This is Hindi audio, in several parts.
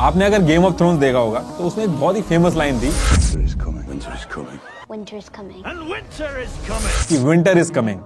आपने अगर गेम ऑफ थ्रोन्स देखा होगा तो उसमें एक बहुत ही फेमस लाइन थी कि विंटर इज कमिंग।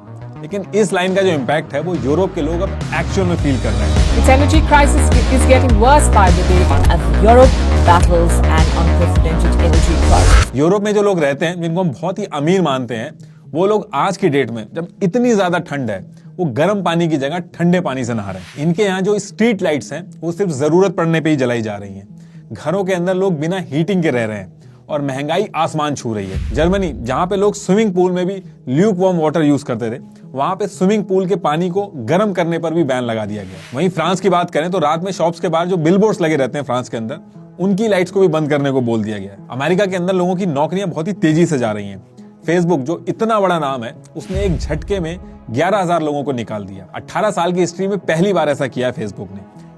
लेकिन इस लाइन का जो इम्पैक्ट है वो यूरोप के लोग अब एक्चुअल में फील कर रहे हैं। Its energy crisis is getting worse by the day as Europe battles an unprecedented energy crisis. Europe में जो लोग रहते हैं, जिनको हम बहुत ही अमीर मानते हैं, वो लोग आज की डेट में जब इतनी ज्यादा ठंड है, वो गर्म पानी की जगह ठंडे पानी से नहा रहे हैं। इनके यहाँ जो स्ट्रीट लाइट्स हैं वो सिर्फ जरूरत पड़ने पे ही जलाई जा रही हैं। घरों के अंदर लोग बिना हीटिंग के रह रहे हैं और महंगाई आसमान छू रही है। जर्मनी, जहां पे लोग स्विमिंग पूल में भी ल्यूक वार्म वाटर यूज करते थे, वहां पे स्विमिंग पूल के पानी को गर्म करने पर भी बैन लगा दिया गया। वहीं फ्रांस की बात करें तो रात में शॉप्स के बाहर जो बिलबोर्ड्स लगे रहते हैं फ्रांस के अंदर, उनकी लाइट्स को भी बंद करने को बोल दिया गया। अमेरिका के अंदर लोगों की नौकरियां बहुत ही तेजी से जा रही हैं। फेसबुक, जो इतना बड़ा नाम है, उसने एक झटके में 11,000 लोगों को निकाल दिया। 18 साल की हिस्ट्री में पहली बार ऐसा किया है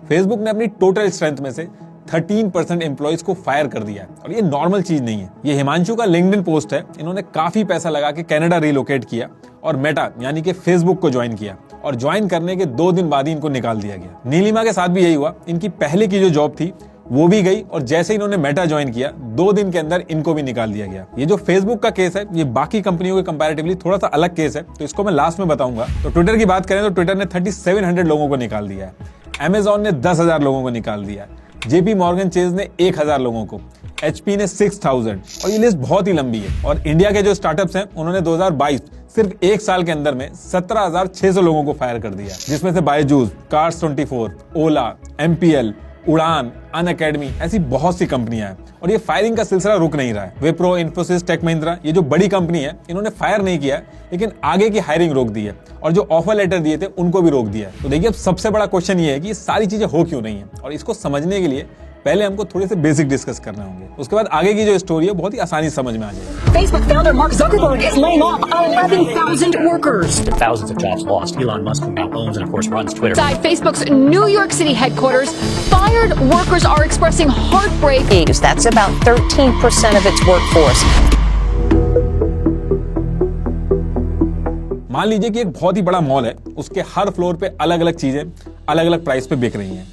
फेसबुक ने अपनी टोटल स्ट्रेंथ में से 13% एम्प्लॉइज को फायर कर दिया है। और ये नॉर्मल चीज नहीं है। ये हिमांशु का लिंक्डइन पोस्ट है। इन्होंने काफी पैसा लगा के कनाडा रिलोकेट किया और मेटा यानी कि फेसबुक को ज्वाइन किया, और ज्वाइन करने के 2 दिन बाद ही इनको निकाल दिया गया। नीलिमा के साथ भी यही हुआ। इनकी पहले की जो जॉब थी वो भी गई, और जैसे इन्होंने मेटा ज्वाइन किया 2 दिन के अंदर इनको भी निकाल दिया गया। ये जो फेसबुक का केस है, ये बाकी कंपनियों के कंपैरेटिवली थोड़ा सा अलग केस है, तो इसको मैं लास्ट में बताऊंगा। तो ट्विटर की बात करें तो ट्विटर ने 3700 लोगों को निकाल दिया है। अमेजॉन ने 10,000 लोगों को निकाल दिया है। जेपी मॉर्गन चेज ने 1,000 लोगों को, एचपी ने 6,000, और ये लिस्ट बहुत ही लंबी है। और इंडिया के जो स्टार्टअप्स हैं, उन्होंने 2022 सिर्फ 1 साल के अंदर में 17,600 लोगों को फायर कर दिया, जिसमें से बायजूस, कार्स 24, ओला, एमपीएल, उड़ान, अनअकैडमी, ऐसी बहुत सी कंपनियां हैं। और ये फायरिंग का सिलसिला रुक नहीं रहा है। विप्रो, इन्फोसिस, टेक महिंद्रा, ये जो बड़ी कंपनी है, इन्होंने फायर नहीं किया, लेकिन आगे की हायरिंग रोक दी है, और जो ऑफर लेटर दिए थे उनको भी रोक दिया है। तो देखिए, अब सबसे बड़ा क्वेश्चन ये है कि ये सारी चीजें हो क्यों नहीं है, और इसको समझने के लिए पहले हमको थोड़े से बेसिक डिस्कस करने होंगे। उसके बाद आगे की जो स्टोरी है बहुत ही आसानी समझ में आ जाएगी। Facebook founder Mark Zuckerberg is laying off 11,000 workers. Thousands of jobs lost. Elon Musk, who now owns and of course runs Twitter. Inside Facebook's New York City headquarters, fired workers are expressing heartbreak. That's about 13% of its workforce. मान लीजिए कि एक बहुत ही बड़ा मॉल है, उसके हर फ्लोर पे अलग अलग चीजें अलग अलग प्राइस पे बिक रही हैं।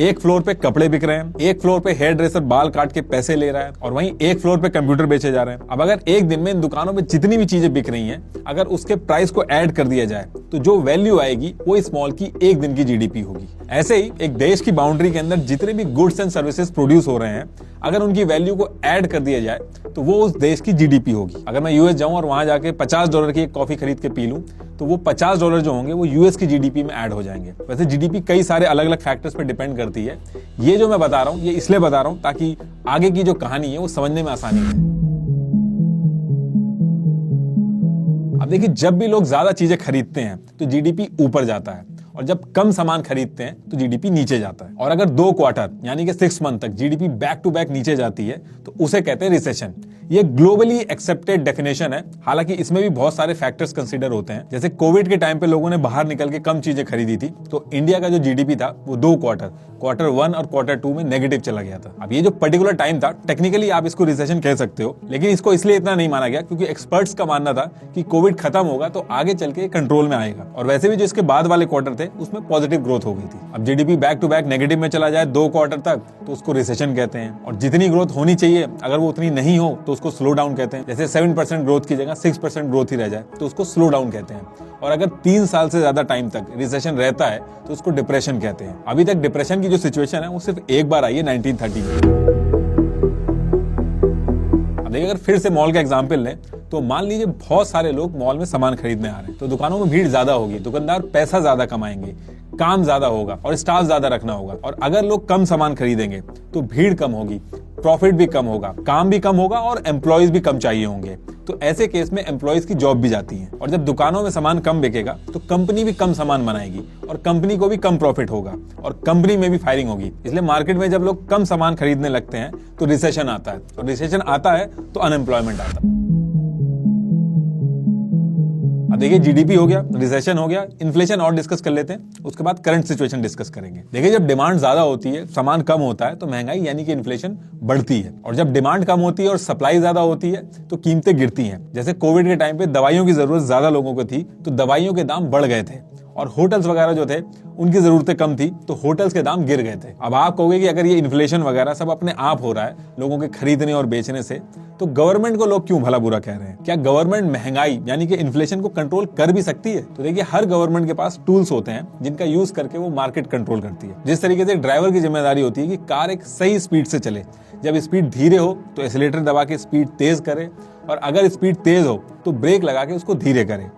एक फ्लोर पे कपड़े बिक रहे हैं, एक फ्लोर पे हेयर ड्रेसर बाल काट के पैसे ले रहा है, और वहीं एक फ्लोर पे कंप्यूटर बेचे जा रहे हैं। अब अगर एक दिन में इन दुकानों में जितनी भी चीजें बिक रही हैं, अगर उसके प्राइस को ऐड कर दिया जाए तो जो वैल्यू आएगी वो इस मॉल की एक दिन की जीडीपी होगी। ऐसे ही एक देश की बाउंड्री के अंदर जितने भी गुड्स एंड सर्विसेज प्रोड्यूस हो रहे हैं, अगर उनकी वैल्यू को ऐड कर दिया जाए तो वो उस देश की जीडीपी होगी। अगर मैं यूएस जाऊं और वहां जाके $50 की एक कॉफी खरीद के पी लूं, तो वो $50 जो होंगे वो यूएस की जीडीपी में ऐड हो जाएंगे। वैसे जीडीपी कई सारे अलग अलग फैक्टर्स पे डिपेंड करती है। ये जो मैं बता रहा हूं, ये इसलिए बता रहा हूं ताकि आगे की जो कहानी है वो समझने में आसानी है। अब देखिए, जब भी लोग ज्यादा चीजें खरीदते हैं तो जीडीपी ऊपर जाता है, और जब कम सामान खरीदते हैं तो जीडीपी नीचे जाता है। और अगर 2 क्वार्टर यानी कि 6 मंथ तक जीडीपी बैक टू बैक नीचे जाती है तो उसे कहते हैं रिसेशन। ये ग्लोबली एक्सेप्टेड डेफिनेशन है। हालांकि इसमें भी बहुत सारे फैक्टर्स कंसीडर होते हैं। जैसे कोविड के टाइम पे लोगों ने बाहर निकल के कम चीजें खरीदी थी, तो इंडिया का जो जीडीपी था वो 2 क्वार्टर 1 और क्वार्टर 2 में नेगेटिव चला गया था। अब ये जो पर्टिकुलर टाइम था, टेक्निकली आप इसको रिसेशन कह सकते हो, लेकिन इसको इसलिए इतना नहीं माना गया क्योंकि एक्सपर्ट्स का मानना था कि कोविड खत्म होगा तो आगे चल के कंट्रोल में आएगा। और वैसे भी जो इसके बाद वाले क्वार्टर थे उसमें पॉजिटिव ग्रोथ हो गई थी। अब GDP back to back negative में चला जाए 2 क्वार्टर तक तो उसको रिसेशन कहते हैं। और जितनी ग्रोथ होनी चाहिए अगर वो उतनी नहीं हो तो उसको स्लो डाउन कहते हैं। जैसे 7% ग्रोथ की जगह 6% ग्रोथ ही रह जाए तो उसको स्लो डाउन कहते हैं। और अगर 3 साल से ज्यादा टाइम तक रिसेशन रहता है तो उसको डिप्रेशन कहते हैं। अभी तक डिप्रेशन की जो सिचुएशन है वो सिर्फ एक बार आई है 1930 में। अब देखिए, अगर फिर से मॉल का एग्जांपल लें तो मान लीजिए बहुत सारे लोग मॉल में सामान खरीदने आ रहे हैं, तो दुकानों में भीड़ ज्यादा होगी, दुकानदार पैसा ज्यादा कमाएंगे, काम ज्यादा होगा और स्टाफ ज्यादा रखना होगा। और अगर लोग कम सामान खरीदेंगे तो भीड़ कम होगी, प्रॉफिट भी कम होगा, काम भी कम होगा और एम्प्लॉयज भी कम चाहिए होंगे। तो ऐसे केस में एम्प्लॉयज की जॉब भी जाती है। और जब दुकानों में सामान कम बिकेगा तो कंपनी भी कम सामान बनाएगी और कंपनी को भी कम प्रॉफिट होगा और कंपनी में भी फायरिंग होगी। इसलिए मार्केट में जब लोग कम सामान खरीदने लगते हैं तो रिसेशन आता है, और रिसेशन आता है तो अनएम्प्लॉयमेंट आता है। अब देखिए, जीडीपी हो गया, रिसेशन हो गया, इन्फ्लेशन और डिस्कस कर लेते हैं, उसके बाद करंट सिचुएशन डिस्कस करेंगे। देखिए, जब डिमांड ज्यादा होती है, सामान कम होता है तो महंगाई यानी कि इन्फ्लेशन बढ़ती है, और जब डिमांड कम होती है और सप्लाई ज्यादा होती है तो कीमतें गिरती हैं। जैसे कोविड के टाइम पे दवाइयों की जरूरत ज्यादा लोगों को थी तो दवाइयों के दाम बढ़ गए थे, और होटल्स वगैरह जो थे उनकी जरूरतें कम थी, तो होटल्स के दाम गिर गए थे। अब आप कहोगे कि अगर ये इन्फ्लेशन वगैरह सब अपने आप हो रहा है लोगों के खरीदने और बेचने से, तो गवर्नमेंट को लोग क्यों भला बुरा कह रहे हैं? क्या गवर्नमेंट महंगाई यानी कि इन्फ्लेशन को कंट्रोल कर भी सकती है? तो देखिए, हर गवर्नमेंट के पास टूल्स होते हैं जिनका यूज करके वो मार्केट कंट्रोल करती है। जिस तरीके से ड्राइवर की जिम्मेदारी होती है कि कार एक सही स्पीड से चले, जब स्पीड धीरे हो तो एक्सीलरेटर दबा के स्पीड तेज करे, और अगर स्पीड तेज हो तो ब्रेक लगा के उसको धीरे करे।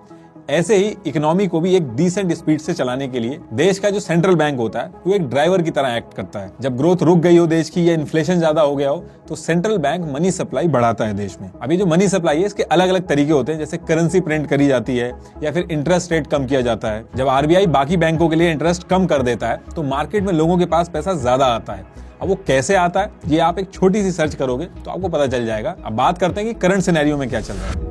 ऐसे ही इकोनॉमी को भी एक डिसेंट स्पीड से चलाने के लिए देश का जो सेंट्रल बैंक होता है वो एक ड्राइवर की तरह एक्ट करता है। जब ग्रोथ रुक गई हो देश की या इन्फ्लेशन ज्यादा हो गया हो तो सेंट्रल बैंक मनी सप्लाई बढ़ाता है देश में। अभी जो मनी सप्लाई है इसके अलग अलग तरीके होते हैं, जैसे करेंसी प्रिंट करी जाती है या फिर इंटरेस्ट रेट कम किया जाता है। जब आरबीआई बाकी बैंकों के लिए इंटरेस्ट कम कर देता है तो मार्केट में लोगों के पास पैसा ज्यादा आता है। अब वो कैसे आता है ये आप एक छोटी सी सर्च करोगे तो आपको पता चल जाएगा। अब बात करते हैं कि करंट सिनेरियो में क्या चल रहा है।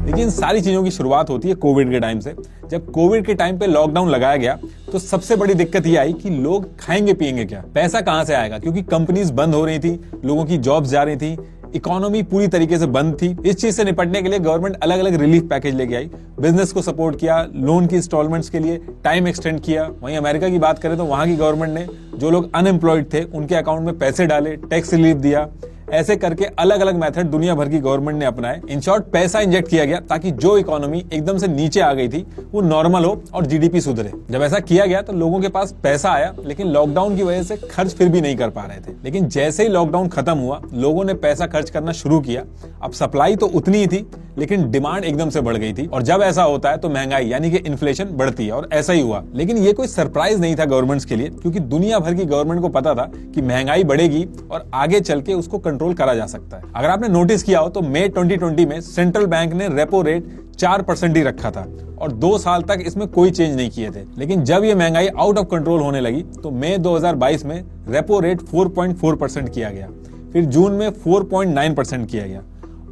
लेकिन सारी चीजों की शुरुआत होती है कोविड के टाइम से। जब कोविड के टाइम पे लॉकडाउन लगाया गया तो सबसे बड़ी दिक्कत ये आई कि लोग खाएंगे पिएंगे क्या, पैसा कहां से आएगा, क्योंकि कंपनीज बंद हो रही थी, लोगों की जॉब्स जा रही थी, इकोनॉमी पूरी तरीके से बंद थी। इस चीज से निपटने के लिए गवर्नमेंट अलग अलग रिलीफ पैकेज लेके आई, बिजनेस को सपोर्ट किया, लोन की इंस्टॉलमेंट्स के लिए टाइम एक्सटेंड किया। वहीं अमेरिका की बात करें तो वहां की गवर्नमेंट ने जो लोग अनएम्प्लॉयड थे उनके अकाउंट में पैसे डाले, टैक्स रिलीफ दिया। ऐसे करके अलग अलग मेथड दुनिया भर की गवर्नमेंट ने अपनाए। इन शॉर्ट पैसा इंजेक्ट किया गया ताकि जो इकोनॉमी एकदम से नीचे आ गई थी वो नॉर्मल हो और जीडीपी सुधरे। जब ऐसा किया गया तो लोगों के पास पैसा आया, लेकिन लॉकडाउन की वजह से खर्च फिर भी नहीं कर पा रहे थे। लेकिन जैसे ही लॉकडाउन खत्म हुआ लोगों ने पैसा खर्च करना शुरू किया। अब सप्लाई तो उतनी ही थी लेकिन डिमांड एकदम से बढ़ गई थी, और जब ऐसा होता है तो महंगाई यानी कि इन्फ्लेशन बढ़ती है, और ऐसा ही हुआ। लेकिन ये कोई सरप्राइज नहीं था गवर्नमेंट्स के लिए, क्योंकि दुनिया भर की गवर्नमेंट को पता था कि महंगाई बढ़ेगी और आगे चल के उसको कंट्रोल करा जा सकता है। अगर आपने नोटिस किया हो तो मई 2020 में सेंट्रल बैंक ने रेपो रेट 4% ही रखा था और 2 साल तक इसमें कोई चेंज नहीं किए थे। लेकिन जब ये महंगाई आउट ऑफ कंट्रोल होने लगी तो मई 2022 में रेपो रेट 4.4% किया गया, फिर जून में 4.9% किया गया,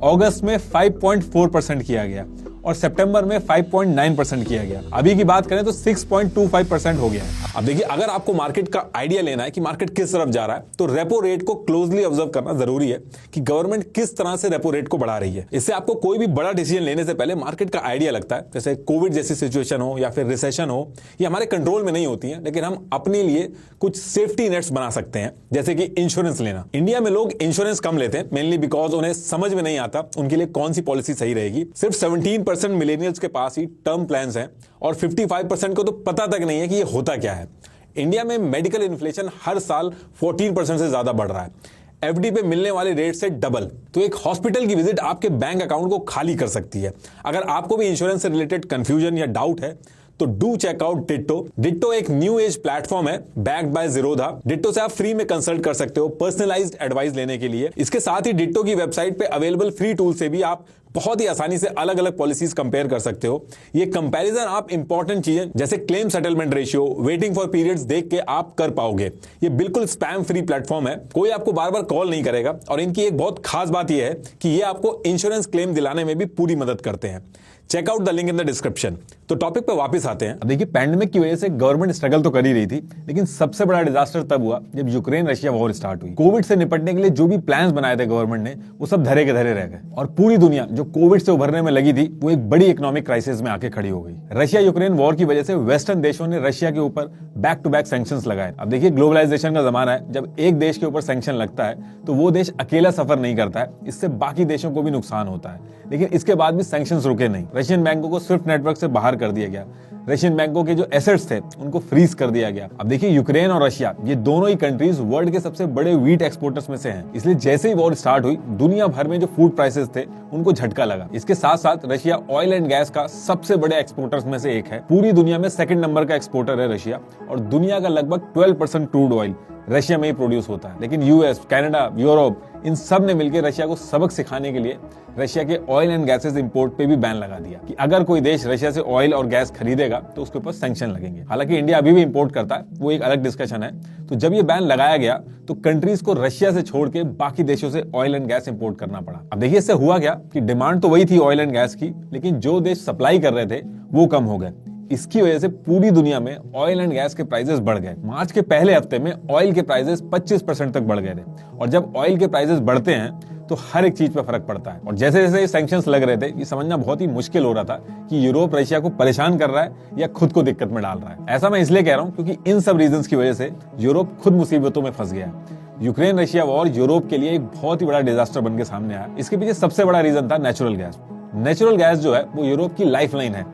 अगस्त में 5.4% किया गया और सितंबर में 5.9% किया गया। अभी की बात करें तो 6.25% हो गया है। अब देखिए, अगर आपको मार्केट का आइडिया लेना है कि मार्केट किस तरफ जा रहा है तो रेपो रेट को क्लोजली ऑब्जर्व करना जरूरी है कि गवर्नमेंट किस तरह से रेपो रेट को बढ़ा रही है। इससे आपको कोई भी बड़ा डिसीजन लेने से पहले मार्केट का आइडिया लगता है। जैसे कोविड जैसी सिचुएशन हो या फिर रिसेशन हो, ये हमारे कंट्रोल में नहीं होती है, लेकिन हम अपने लिए कुछ सेफ्टी नेट्स बना सकते हैं, जैसे कि इंश्योरेंस लेना। इंडिया में लोग इंश्योरेंस कम लेते हैं, मेनली बिकॉज उन्हें समझ में नहीं आता उनके लिए कौन सी पॉलिसी सही रहेगी। सिर्फ 17% मिलेनियल्स के पास ही टर्म प्लान्स हैं और 55% को तो पता तक नहीं है कि ये होता क्या है। इंडिया में मेडिकल इन्फ्लेशन हर साल 14% से ज्यादा बढ़ रहा है, एफडी पे मिलने वाले रेट से डबल। तो एक हॉस्पिटल की विजिट आपके बैंक अकाउंट को खाली कर सकती है। अगर आपको भी इंश्योरेंस से रिलेटेड कंफ्यूजन या डाउट है तो do check out Ditto. Ditto एक न्यू एज प्लेटफॉर्म है बैक्ड बाय जीरोधा। डिट्टो से आप फ्री में कंसल्ट कर सकते हो पर्सनलाइज्ड एडवाइस लेने के लिए। इसके साथ ही डिट्टो की वेबसाइट पे अवेलेबल फ्री टूल से भी आप बहुत ही आसानी से अलग अलग पॉलिसीज कंपेयर कर सकते हो। ये कंपैरिजन आप इंपॉर्टेंट चीजें जैसे claim settlement ratio, waiting for periods देख के आप कर पाओगे। ये बिल्कुल स्पैम फ्री प्लेटफॉर्म है, कोई आपको बार बार कॉल नहीं करेगा, और इनकी एक बहुत खास बात यह है कि ये आपको इंश्योरेंस क्लेम दिलाने में भी पूरी मदद करते हैं। Check out the link in the description. तो टॉपिक पे वापस आते हैं। अब देखिए, पैंडेमिक की वजह से गवर्नमेंट स्ट्रगल तो कर ही रही थी, लेकिन सबसे बड़ा डिजास्टर तब हुआ जब यूक्रेन रशिया वॉर स्टार्ट हुई। कोविड से निपटने के लिए जो भी प्लान्स बनाए थे गवर्नमेंट ने वो सब धरे के धरे रह गए, और पूरी दुनिया जो कोविड से उभरने में लगी थी वो एक बड़ी इकोनॉमिक क्राइसिस में आके खड़ी हो गई। रशिया यूक्रेन वॉर की वजह से वेस्टर्न देशों ने रशिया के ऊपर बैक टू बैक सैंक्शंस लगाए। अब देखिए, ग्लोबलाइजेशन का जमाना है, जब एक देश के ऊपर सैंक्शन लगता है तो वो देश अकेला सफर नहीं करता है, इससे बाकी देशों को भी नुकसान होता है। लेकिन इसके बाद भी सैंक्शंस रुके नहीं। रशियन बैंकों को स्विफ्ट नेटवर्क से बाहर कर दिया गया, रशियन बैंकों के जो एसेट्स थे उनको फ्रीज कर दिया गया। अब देखिए, यूक्रेन और रशिया ये दोनों ही कंट्रीज वर्ल्ड के सबसे बड़े व्हीट एक्सपोर्टर्स में से हैं, इसलिए जैसे ही वॉर स्टार्ट हुई दुनिया भर में जो फूड प्राइसेस थे उनको झटका लगा। इसके साथ साथ रशिया ऑयल एंड गैस का सबसे बड़े एक्सपोर्टर्स में से एक है। पूरी दुनिया में सेकंड नंबर का एक्सपोर्टर है रशिया, और दुनिया का लगभग 12% क्रूड ऑयल रशिया में ही प्रोड्यूस होता है। लेकिन यूएस, कनाडा, यूरोप, इन सब ने मिलकर रशिया को सबक सिखाने के लिए रशिया के ऑयल एंड गैसेस इंपोर्ट पे भी बैन लगा दिया कि अगर कोई देश रशिया से ऑयल और गैस खरीदेगा तो उसके ऊपर सैंक्शन लगेंगे। हालांकि इंडिया अभी भी इंपोर्ट करता है, वो एक अलग डिस्कशन है। तो जब ये बैन लगाया गया तो कंट्रीज को रशिया से छोड़ के बाकी देशों से ऑयल एंड गैस इंपोर्ट करना पड़ा। अब देखिए, इससे हुआ क्या कि डिमांड तो वही थी ऑयल एंड गैस की, लेकिन जो देश सप्लाई कर रहे थे वो कम हो गए। इसकी वजह से पूरी दुनिया में ऑयल एंड गैस के प्राइसेस बढ़ गए। मार्च के पहले हफ्ते में ऑयल के प्राइसेस 25% तक बढ़ गए थे, और जब ऑयल के प्राइसेस बढ़ते हैं तो हर एक चीज पर फर्क पड़ता है। और जैसे जैसे सैंक्शंस लग रहे थे, ये समझना बहुत ही मुश्किल हो रहा था कि यूरोप रशिया को परेशान कर रहा है या खुद को दिक्कत में डाल रहा है। ऐसा मैं इसलिए कह रहा हूं क्योंकि इन सब रीजंस की वजह से यूरोप खुद मुसीबतों में फंस गया है। यूक्रेन रशिया वॉर यूरोप के लिए एक बहुत ही बड़ा डिजास्टर बन के सामने आया। इसके पीछे सबसे बड़ा रीजन था नेचुरल गैस। नेचुरल गैस जो है वो यूरोप की लाइफलाइन है।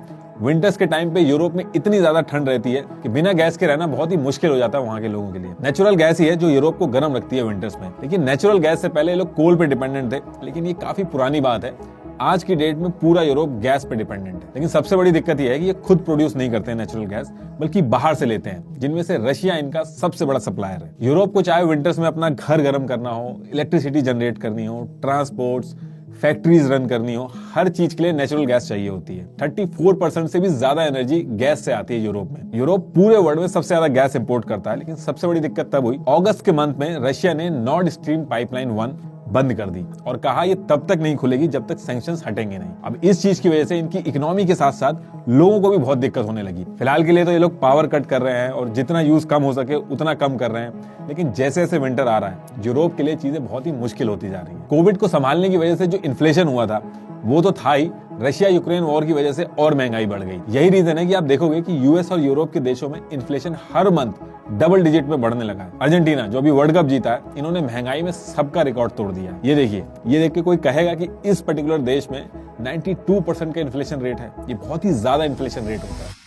विंटर्स के टाइम पे यूरोप में इतनी ज्यादा ठंड रहती है कि बिना गैस के रहना बहुत ही मुश्किल हो जाता है वहां के लोगों के लिए। नेचुरल गैस ही है जो यूरोप को गर्म रखती है विंटर्स में। लेकिन नेचुरल गैस से पहले लोग कोल पे डिपेंडेंट थे, लेकिन ये काफी पुरानी बात है। आज की डेट में पूरा यूरोप गैस पे डिपेंडेंट है। लेकिन सबसे बड़ी दिक्कत यह है कि ये खुद प्रोड्यूस नहीं करते हैं नेचुरल गैस, बल्कि बाहर से लेते हैं, जिनमें से रशिया इनका सबसे बड़ा सप्लायर है। यूरोप को चाहे विंटर्स में अपना घर गर्म करना हो, इलेक्ट्रिसिटी जनरेट करनी हो, ट्रांसपोर्ट्स, फैक्ट्रीज रन करनी हो, हर चीज के लिए नेचुरल गैस चाहिए होती है। 34% से भी ज्यादा एनर्जी गैस से आती है यूरोप में। यूरोप पूरे वर्ल्ड में सबसे ज्यादा गैस इंपोर्ट करता है। लेकिन सबसे बड़ी दिक्कत तब हुई अगस्त के मंथ में रशिया ने नॉर्ड स्ट्रीम पाइपलाइन 1 बंद कर दी और कहा ये तब तक नहीं खुलेगी जब तक सैंक्शंस हटेंगे नहीं। अब इस चीज की वजह से इनकी इकोनॉमी के साथ साथ लोगों को भी बहुत दिक्कत होने लगी। फिलहाल के लिए तो ये लोग पावर कट कर रहे हैं और जितना यूज कम हो सके उतना कम कर रहे हैं। लेकिन जैसे जैसे विंटर आ रहा है, यूरोप के लिए चीजें बहुत ही मुश्किल होती जा रही है। कोविड को संभालने की वजह से जो इन्फ्लेशन हुआ था वो तो था ही, रशिया यूक्रेन वॉर की वजह से और महंगाई बढ़ गई। यही रीजन है कि आप देखोगे कि यूएस और यूरोप के देशों में इन्फ्लेशन हर मंथ डबल डिजिट में बढ़ने लगा है। अर्जेंटीना जो अभी वर्ल्ड कप जीता है, इन्होंने महंगाई में सबका रिकॉर्ड तोड़ दिया। ये देखिए, ये देख के कोई कहेगा कि इस पर्टिकुलर देश में 92% का इन्फ्लेशन रेट है, ये बहुत ही ज्यादा इन्फ्लेशन रेट होता है।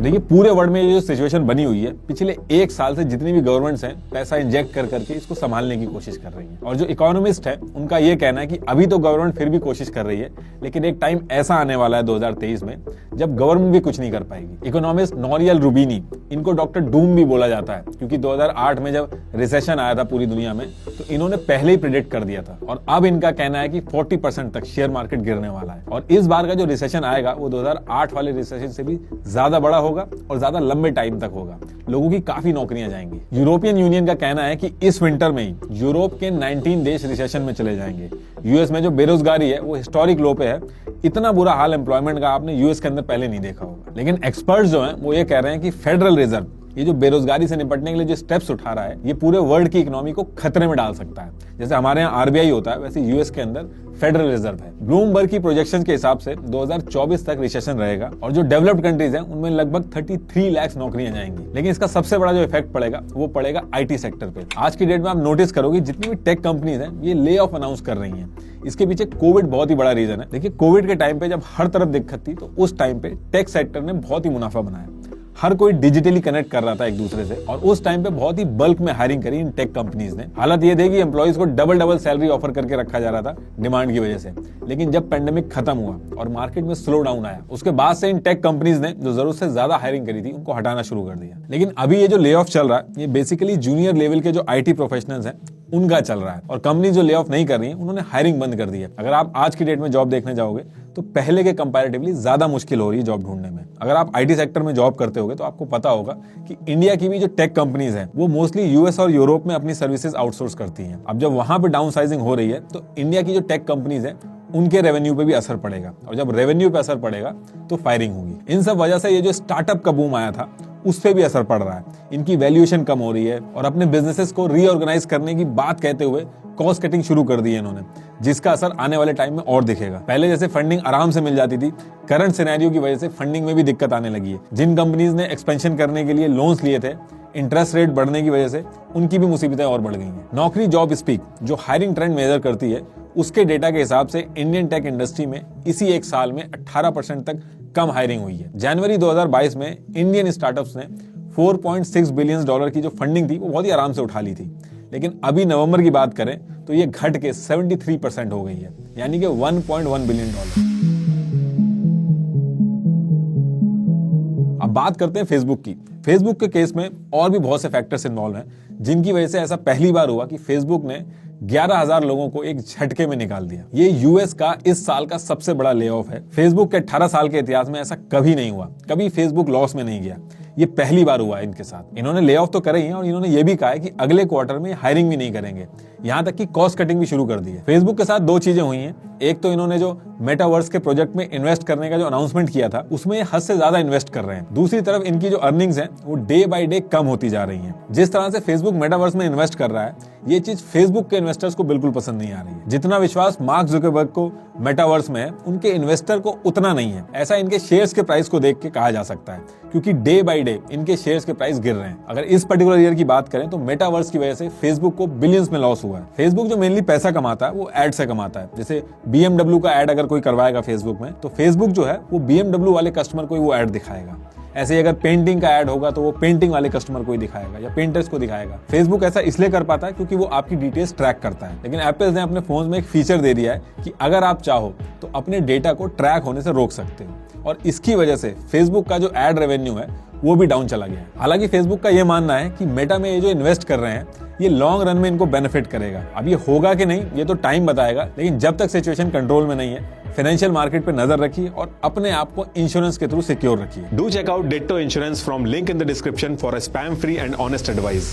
देखिए पूरे वर्ल्ड में ये जो सिचुएशन बनी हुई है, पिछले एक साल से जितनी भी गवर्नमेंट्स हैं पैसा इंजेक्ट कर करके इसको संभालने की कोशिश कर रही हैं। और जो इकोनॉमिस्ट है उनका ये कहना है कि अभी तो गवर्नमेंट फिर भी कोशिश कर रही है, लेकिन एक टाइम ऐसा आने वाला है 2023 में जब गवर्नमेंट भी कुछ नहीं कर पाएगी। इकोनॉमिस्ट नोरियल रूबिनी, इनको डॉक्टर डूम भी बोला जाता है, क्योंकि 2008 में जब रिसेशन आया था पूरी दुनिया में तो इन्होंने पहले ही प्रेडिक्ट कर दिया था। और अब इनका कहना है कि 40% तक शेयर मार्केट गिरने वाला है और इस बार का जो रिसेशन आएगा वो 2008 वाले रिसेशन से भी ज्यादा बड़ा होगा और ज्यादा लंबे टाइम तक होगा। लोगों की काफी नौकरियां जाएंगी। यूरोपियन यूनियन का कहना है कि इस विंटर में ही यूरोप के 19 देश रिसेशन में चले जाएंगे। यूएस में जो बेरोजगारी है वो हिस्टोरिक लो पे है। इतना बुरा हाल एम्प्लॉयमेंट का आपने यूएस के अंदर पहले नहीं देखा होगा। लेकिन एक्सपर्ट्स जो हैं वो ये कह रहे हैं कि फेडरल रिजर्व ये जो बेरोजगारी से निपटने के लिए जो स्टेप्स उठा रहा है, ये पूरे वर्ल्ड की इकोनॉमी को खतरे में डाल सकता है। जैसे हमारे यहाँ आरबीआई होता है, वैसे यूएस के अंदर फेडरल रिजर्व है। ब्लूमबर्ग की प्रोजेक्शन के हिसाब से 2024 तक रिसेशन रहेगा और जो डेवलप्ड कंट्रीज हैं उनमें लगभग 33 लाख नौकरियां जाएंगी। लेकिन इसका सबसे बड़ा जो इफेक्ट पड़ेगा वो पड़ेगा आईटी सेक्टर पे। आज की डेट में आप नोटिस करोगे जितनी भी टेक कंपनीज हैं ये ले ऑफ अनाउंस कर रही हैं। इसके पीछे कोविड बहुत ही बड़ा रीजन है। देखिए कोविड के टाइम पे जब हर तरफ दिक्कत थी तो उस टाइम पे टेक सेक्टर ने बहुत ही मुनाफा बनाया। हर कोई डिजिटली कनेक्ट कर रहा था एक दूसरे से और उस टाइम पे बहुत ही बल्क में हायरिंग करी इन टेक कंपनीज ने। हालत ये थी कि एम्प्लॉइज को डबल सैलरी ऑफर करके रखा जा रहा था डिमांड की वजह से। लेकिन जब पेंडेमिक खत्म हुआ और मार्केट में स्लो डाउन आया, उसके बाद से इन टेक कंपनीज ने जो जरूरत से ज्यादा हायरिंग करी थी उनको हटाना शुरू कर दिया। लेकिन अभी ये जो ले ऑफ चल रहा है ये बेसिकली जूनियर लेवल के जो आईटी प्रोफेशनल्स हैं उनका चल रहा है और कंपनी जो ले ऑफ नहीं कर रही है उन्होंने हायरिंग बंद कर दी है। अगर आप आज की डेट में जॉब देखने जाओगे तो पहले के कंपैरेटिवली ज्यादा मुश्किल हो रही है जॉब ढूंढने में। अगर आप आईटी सेक्टर में जॉब करते होगे तो आपको पता होगा कि इंडिया की भी जो टेक कंपनीज हैं वो मोस्टली यूएस और यूरोप में अपनी सर्विसेज आउटसोर्स करती हैं। अब जब वहां पे डाउन साइजिंग हो रही है तो इंडिया की जो टेक कंपनीज हैं उनके रेवेन्यू पे भी असर पड़ेगा और जब रेवेन्यू पे असर पड़ेगा तो फायरिंग होगी। इन सब वजह से ये जो स्टार्टअप का बूम आया था उस पे भी असर पड़ रहा है। इनकी वैल्यूएशन कम हो रही है और अपने बिजनेसेस को रीऑर्गेनाइज करने की बात कहते हुए कॉस्ट कटिंग शुरू कर दी है इन्होंने, जिसका असर आने वाले टाइम में और दिखेगा। पहले जैसे फंडिंग आराम से मिल जाती थी, करंट सिनेरियो की वजह से फंडिंग में भी दिक्कत आने लगी है। जिन कंपनीज ने एक्सपेंशन करने के लिए लोन्स लिए थे, इंटरेस्ट रेट बढ़ने की वजह से उनकी भी मुसीबतें और बढ़ गई हैं। नौकरी जॉब स्पीक जो हायरिंग ट्रेंड मेजर करती है उसके डेटा के हिसाब से इंडियन टेक इंडस्ट्री में इसी एक साल में 18% तक कम हायरिंग हुई है। जनवरी 2022 में इंडियन स्टार्टअप्स ने $4.6 बिलियन की जो फंडिंग थी वो बहुत ही आराम से उठा ली थी। लेकिन अभी नवंबर की बात करें तो ये घट के 73% हो गई है, यानी कि $1.1 बिलियन। अब बात करते हैं फेसबुक की। फेसबुक के केस में और भी बहुत से फैक्टर्स इन्वॉल्व हैं जिनकी वजह से ऐसा पहली बार हुआ कि फेसबुक ने 11,000 लोगों को एक झटके में निकाल दिया। ये यूएस का इस साल का सबसे बड़ा ले ऑफ है। फेसबुक के 18 साल के इतिहास में ऐसा कभी नहीं हुआ, कभी फेसबुक लॉस में नहीं गया। ये पहली बार हुआ है इनके साथ। इन्होंने ले ऑफ तो करे ही हैं और इन्होंने ये भी कहा है कि अगले क्वार्टर में हायरिंग भी नहीं करेंगे, यहां तक कि कॉस्ट कटिंग भी शुरू कर दी है। फेसबुक के साथ दो चीजें हुई हैं, एक तो इन्होंने जो मेटावर्स के प्रोजेक्ट में इन्वेस्ट करने का जो अनाउंसमेंट किया था उसमें ये हद से ज्यादा इन्वेस्ट कर रहे हैं। दूसरी तरफ इनकी जो अर्निंग्स हैं वो डे बाय डे कम होती जा रही हैं। जिस तरह से फेसबुक मेटावर्स में इन्वेस्ट कर रहा है, ये चीज फेसबुक के इन्वेस्टर्स को बिल्कुल पसंद नहीं आ रही है। जितना विश्वास मार्क जुकरबर्ग को मेटावर्स में है, उनके इन्वेस्टर को उतना नहीं है। ऐसा इनके शेयर्स के प्राइस को देख के कहा जा सकता है, क्योंकि डे बाय डे इनके शेयर्स के प्राइस गिर रहे हैं। अगर इस पर्टिकुलर ईयर की बात करें तो मेटावर्स की वजह से फेसबुक को बिलियंस में लॉस हुआ है। फेसबुक जो मेनली पैसा कमाता है वो एड से कमाता है। जैसे BMW का एड अगर कोई करवाएगा फेसबुक में, तो फेसबुक जो है वो BMW वाले कस्टमर को ही वो एड दिखाएगा। ऐसे ही अगर पेंटिंग का ऐड होगा तो वो पेंटिंग वाले कस्टमर को ही दिखाएगा या पेंटर्स को दिखाएगा। फेसबुक ऐसा इसलिए कर पाता है क्योंकि वो आपकी डिटेल्स ट्रैक करता है। लेकिन एप्पल ने अपने फोन में एक फीचर दे दिया है कि अगर आप चाहो तो अपने डेटा को ट्रैक होने से रोक सकते हो, और इसकी वजह से फेसबुक का जो एड रेवेन्यू है वो भी डाउन चला गया। हालांकि फेसबुक का ये मानना है कि मेटा में ये जो इन्वेस्ट कर रहे हैं ये लॉन्ग रन में इनको बेनिफिट करेगा। अब ये होगा कि नहीं ये तो टाइम बताएगा, लेकिन जब तक सिचुएशन कंट्रोल में नहीं है, फाइनेंशियल मार्केट पे नजर रखिए और अपने आप को इंश्योरेंस के थ्रू सिक्योर रखिए। Do check out Ditto Insurance from link in the description for a spam-free and honest advice.